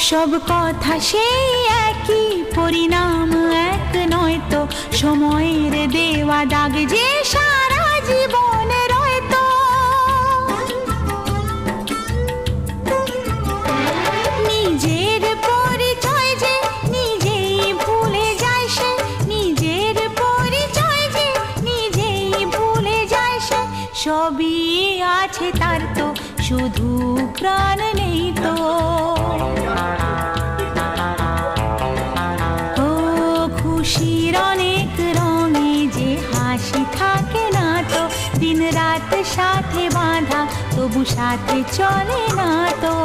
সব কথা সেই একই, পরিণাম এক নয় তো, সময়ের দেওয়া দাগ যে সারা জীবনে রয়তো। নিজের পরিচয় যে নিজেই ভুলে যায় সে, নিজের পরিচয় যে নিজেই ভুলে যায় সে, সবই আছে তার তো শুধু প্রাণ নেই তো। ও খুশির অনেক রঙে যে হাসি থাকে না তো, দিন রাত সাথে বাঁধা তবু সাথে চলে না তো।